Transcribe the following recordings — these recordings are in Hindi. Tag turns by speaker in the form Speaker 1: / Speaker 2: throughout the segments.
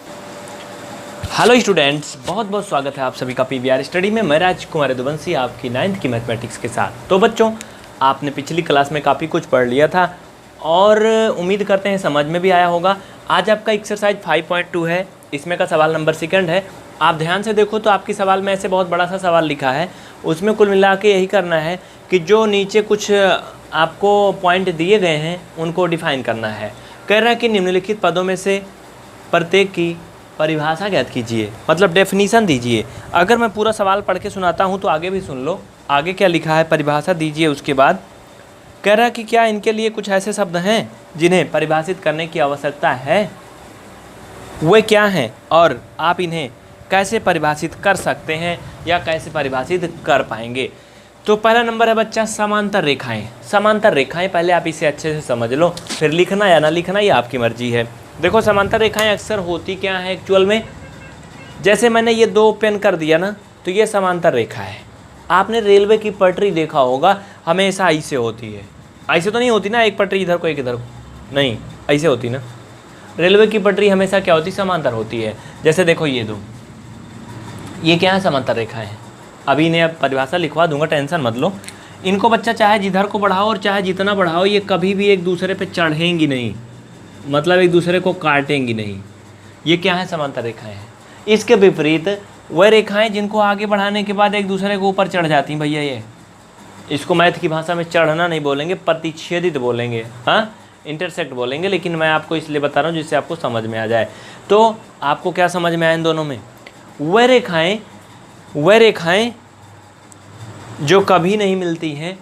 Speaker 1: हेलो स्टूडेंट्स, बहुत बहुत स्वागत है आप सभी का पीवीआर स्टडी में। मैं राजकुमार यदुवंशी आपकी 9th की मैथमेटिक्स के साथ। तो बच्चों, आपने पिछली क्लास में काफ़ी कुछ पढ़ लिया था और उम्मीद करते हैं समझ में भी आया होगा। आज आपका एक्सरसाइज 5.2 है, इसमें का सवाल नंबर 2 है। आप ध्यान से देखो तो आपकी सवाल में ऐसे बहुत बड़ा सा सवाल लिखा है, उसमें कुल मिला के यही करना है कि जो नीचे कुछ आपको पॉइंट दिए गए हैं उनको डिफाइन करना है। कह रहा है कि निम्नलिखित पदों में से प्रत्येक की परिभाषा ज्ञात कीजिए, मतलब डेफिनीशन दीजिए। अगर मैं पूरा सवाल पढ़ के सुनाता हूँ तो आगे भी सुन लो, आगे क्या लिखा है, परिभाषा दीजिए। उसके बाद कह रहा है कि क्या इनके लिए कुछ ऐसे शब्द हैं जिन्हें परिभाषित करने की आवश्यकता है, वे क्या हैं और आप इन्हें कैसे परिभाषित कर सकते हैं या कैसे परिभाषित कर पाएंगे। तो पहला नंबर है बच्चा समांतर रेखाएं। समांतर रेखाएं, पहले आप इसे अच्छे से समझ लो, फिर लिखना या ना लिखना ये आपकी मर्जी है। देखो, समांतर रेखाएं अक्सर होती क्या है एक्चुअल में, जैसे मैंने ये 2 पेन कर दिया ना, तो ये समांतर रेखा है। आपने रेलवे की पटरी देखा होगा, हमेशा ऐसे होती है। ऐसे तो नहीं होती ना, एक पटरी इधर को एक इधर को, नहीं ऐसे होती ना। रेलवे की पटरी हमेशा क्या होती, समांतर होती है। जैसे देखो ये 2, ये क्या है, समांतर रेखाएं हैं। अभी इन्हें अब परिभाषा लिखवा दूंगा, टेंशन मत लो। इनको बच्चा चाहे जिधर को बढ़ाओ और चाहे जितना बढ़ाओ, ये कभी भी एक दूसरे पे चढ़ेंगी नहीं, मतलब एक दूसरे को काटेंगी नहीं। ये क्या है, समांतर रेखाएं हैं। इसके विपरीत वह रेखाएं जिनको आगे बढ़ाने के बाद एक दूसरे के ऊपर चढ़ जाती हैं, भैया ये इसको मैथ की भाषा में चढ़ना नहीं बोलेंगे, प्रतिच्छेदित बोलेंगे, हाँ इंटरसेक्ट बोलेंगे। लेकिन मैं आपको इसलिए बता रहा हूँ जिससे आपको समझ में आ जाए। तो आपको क्या समझ में आया इन दोनों में, वह रेखाएं जो कभी नहीं मिलती हैं,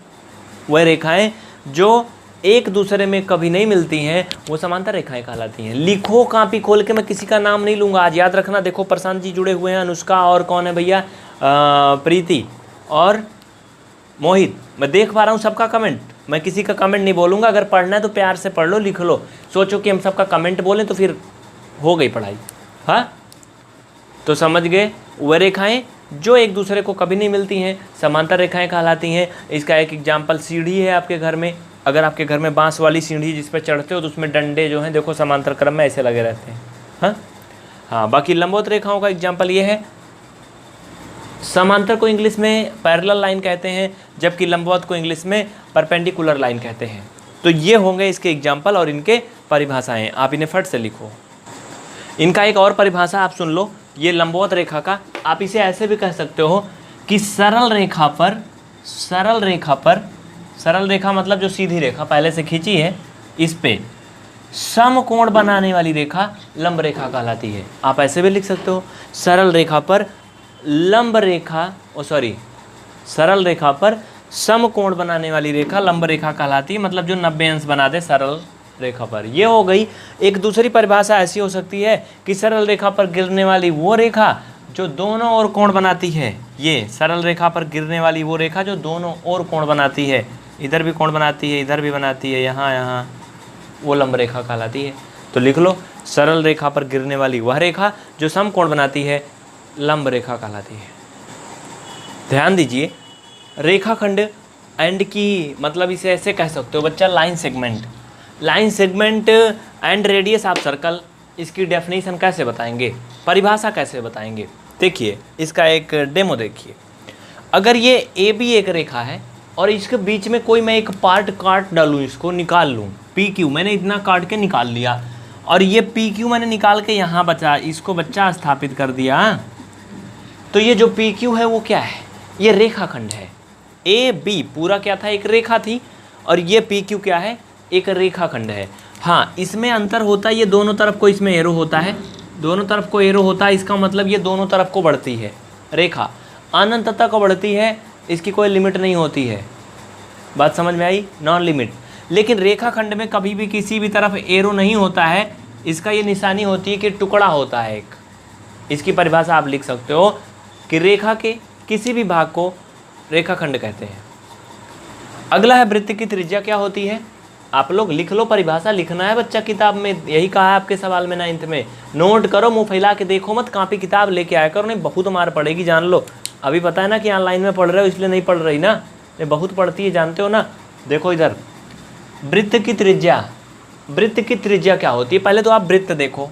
Speaker 1: वह रेखाएं जो एक दूसरे में कभी नहीं मिलती हैं, वो समांतर रेखाएं कहलाती हैं। लिखो कॉपी खोल के, मैं किसी का नाम नहीं लूँगा आज, याद रखना। देखो प्रशांत जी जुड़े हुए हैं, अनुष्का और कौन है भैया, प्रीति और मोहित। मैं देख पा रहा हूँ सबका कमेंट, मैं किसी का कमेंट नहीं बोलूँगा। अगर पढ़ना है तो प्यार से पढ़ लो, लिख लो। सोचो कि हम सबका कमेंट बोलें तो फिर हो गई पढ़ाई। हाँ, तो समझ गए, वह रेखाएं जो एक दूसरे को कभी नहीं मिलती हैं समांतर रेखाएं कहलाती हैं। इसका एक एग्जाम्पल सीढ़ी है आपके घर में। अगर आपके घर में बांस वाली सीढ़ी जिस पर चढ़ते हो तो उसमें डंडे जो हैं देखो समांतर क्रम में ऐसे लगे रहते हैं। हाँ, बाकी लंबवत रेखाओं का एग्जाम्पल ये है, समांतर को इंग्लिश में पैरेलल लाइन कहते हैं, जबकि लंबवत को इंग्लिश में परपेंडिकुलर लाइन कहते हैं। तो ये होंगे इसके एग्जाम्पल और इनके परिभाषाएँ, आप इन्हें फट से लिखो। इनका एक और परिभाषा आप सुन लो, ये लंबवत रेखा का आप इसे ऐसे भी कह सकते हो कि सरल रेखा मतलब जो सीधी रेखा पहले से खींची है, इस पे समकोण बनाने वाली रेखा लंब रेखा कहलाती है। आप ऐसे भी लिख सकते हो, सरल रेखा पर समकोण बनाने वाली रेखा लंब रेखा कहलाती है, मतलब जो 90 अंश बना दे सरल रेखा पर। ये हो गई। एक दूसरी परिभाषा ऐसी हो सकती है कि सरल रेखा पर गिरने वाली वो रेखा जो दोनों ओर कोण बनाती है। ये सरल रेखा पर गिरने वाली वो रेखा जो दोनों ओर कोण बनाती है, इधर भी कोण बनाती है, इधर भी बनाती है, यहाँ, वो लंब रेखा कहलाती है। तो लिख लो, सरल रेखा पर गिरने वाली वह रेखा जो समकोण बनाती है लंब रेखा कहलाती है। ध्यान दीजिए, रेखाखंड एंड की मतलब इसे ऐसे कह सकते हो बच्चा, line segment and radius of circle. इसकी डेफिनेशन कैसे बताएंगे, परिभाषा कैसे बताएंगे। देखिए इसका एक डेमो देखिए। अगर ये ए बी एक रेखा है और इसके बीच में कोई मैं एक पार्ट काट डालूँ, इसको निकाल लूँ, पी क्यू मैंने इतना काट के निकाल लिया, और ये पी क्यू मैंने निकाल के यहाँ बचा, इसको बच्चा स्थापित कर दिया। तो ये जो पी क्यू है वो क्या है, ये रेखाखंड है। ए बी पूरा क्या था, एक रेखा थी, और ये पी क्यू क्या है, एक रेखाखंड है। हाँ, इसमें अंतर होता है, ये दोनों तरफ को इसमें एरो होता है, दोनों तरफ को एरो होता है, इसका मतलब ये दोनों तरफ को बढ़ती है रेखा, अनंतता को बढ़ती है, इसकी कोई लिमिट नहीं होती है। बात समझ में आई, नॉन लिमिट। लेकिन रेखाखंड में कभी भी किसी भी तरफ एरो नहीं होता है, इसका ये निशानी होती है कि टुकड़ा होता है एक। इसकी परिभाषा आप लिख सकते हो कि रेखा के किसी भी भाग को रेखाखंड कहते हैं। अगला है वृत्त की त्रिज्या क्या होती है। आप लोग लिख लो, परिभाषा लिखना है बच्चा, किताब में यही कहा है आपके सवाल में 9th में। नोट करो, मुंह फैला के देखो मत, कॉपी किताब लेके आया करो, नहीं बहुत मार पड़ेगी, जान लो। अभी पता है ना कि ऑनलाइन में पढ़ रहे हो इसलिए नहीं पढ़ रही ना, ये बहुत पढ़ती है, जानते हो ना। देखो इधर, वृत्त की त्रिज्या क्या होती है, पहले तो आप वृत्त देखो,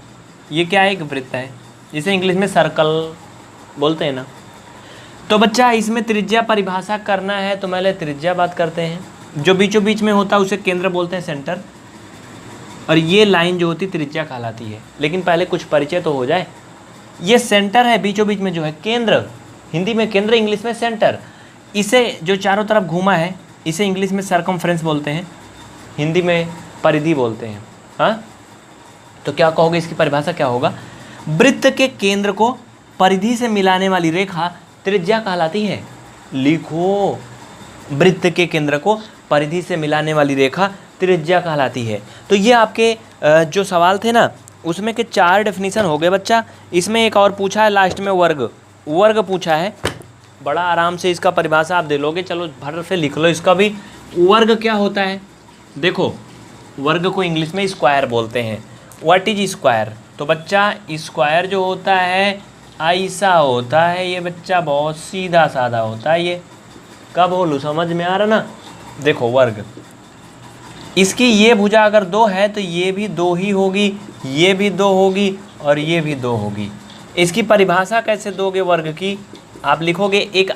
Speaker 1: ये क्या है? एक वृत्त है, जिसे इंग्लिश में सर्कल बोलते हैं ना। तो बच्चा इसमें त्रिज्या परिभाषा करना है तो पहले त्रिज्या बात करते हैं। जो बीचों बीच में होता है उसे केंद्र बोलते हैं, सेंटर। और ये लाइन जो होती है त्रिज्या कहलाती है। लेकिन पहले कुछ परिचय तो हो जाए। ये सेंटर है, बीचों बीच में जो है केंद्र, हिंदी में केंद्र, इंग्लिश में सेंटर। इसे जो चारों तरफ घूमा है इसे इंग्लिश में सरकमफ्रेंस बोलते हैं, हिंदी में परिधि बोलते हैं। हाँ, तो क्या कहोगे, इसकी परिभाषा क्या होगा? वृत्त के केंद्र को परिधि से मिलाने वाली रेखा त्रिज्या कहलाती है। लिखो, वृत्त के केंद्र को परिधि से मिलाने वाली रेखा त्रिज्या कहलाती है। तो ये आपके जो सवाल थे ना उसमें के 4 डेफिनेशन हो गए बच्चा। इसमें एक और पूछा है लास्ट में, वर्ग पूछा है। बड़ा आराम से इसका परिभाषा आप दे लोगे। चलो भर से लिख लो इसका भी। वर्ग क्या होता है? देखो, वर्ग को इंग्लिश में स्क्वायर बोलते हैं। What is square? तो बच्चा स्क्वायर जो होता है ऐसा होता है ये बच्चा, बहुत सीधा साधा होता है ये। कब बोलूँ, समझ में आ रहा ना? देखो वर्ग, इसकी ये भुजा अगर 2 है तो ये भी 2 ही होगी, ये भी 2 होगी और ये भी 2 होगी। इसकी परिभाषा कैसे दोगे वर्ग की? आप लिखोगे एक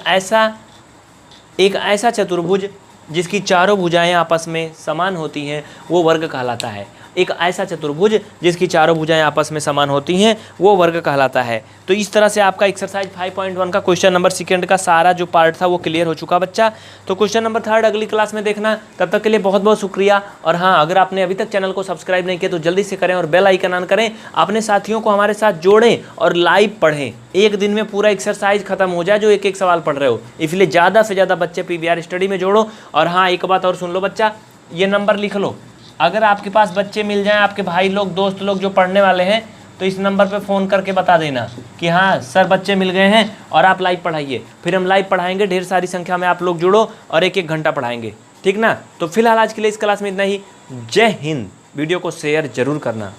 Speaker 1: ऐसा चतुर्भुज जिसकी चारों भुजाएं आपस में समान होती हैं वो वर्ग कहलाता है। एक ऐसा चतुर्भुज जिसकी चारों भुजाएं आपस में समान होती हैं वो वर्ग कहलाता है। तो इस तरह से आपका एक्सरसाइज 5.1 का क्वेश्चन नंबर 2 का सारा जो पार्ट था वो क्लियर हो चुका बच्चा। तो क्वेश्चन नंबर 3 अगली क्लास में देखना। तब तक के लिए बहुत बहुत शुक्रिया। और हाँ, अगर आपने अभी तक चैनल को सब्सक्राइब नहीं किया तो जल्दी से करें और बेल आइकन ऑन करें। अपने साथियों को हमारे साथ जोड़ें और लाइव पढ़ें। एक दिन में पूरा एक्सरसाइज खत्म हो जाए जो एक एक सवाल पढ़ रहे हो। इसलिए ज़्यादा से ज़्यादा बच्चे PVR स्टडी में जोड़ो। और हाँ, एक बात और सुन लो बच्चा, ये नंबर लिख लो। अगर आपके पास बच्चे मिल जाएं, आपके भाई लोग, दोस्त लोग जो पढ़ने वाले हैं, तो इस नंबर पे फ़ोन करके बता देना कि हाँ सर बच्चे मिल गए हैं और आप लाइव पढ़ाइए। फिर हम लाइव पढ़ाएंगे, ढेर सारी संख्या में आप लोग जुड़ो और 1-1 घंटा पढ़ाएंगे, ठीक ना? तो फिलहाल आज के लिए इस क्लास में इतना ही। जय हिंद। वीडियो को शेयर जरूर करना।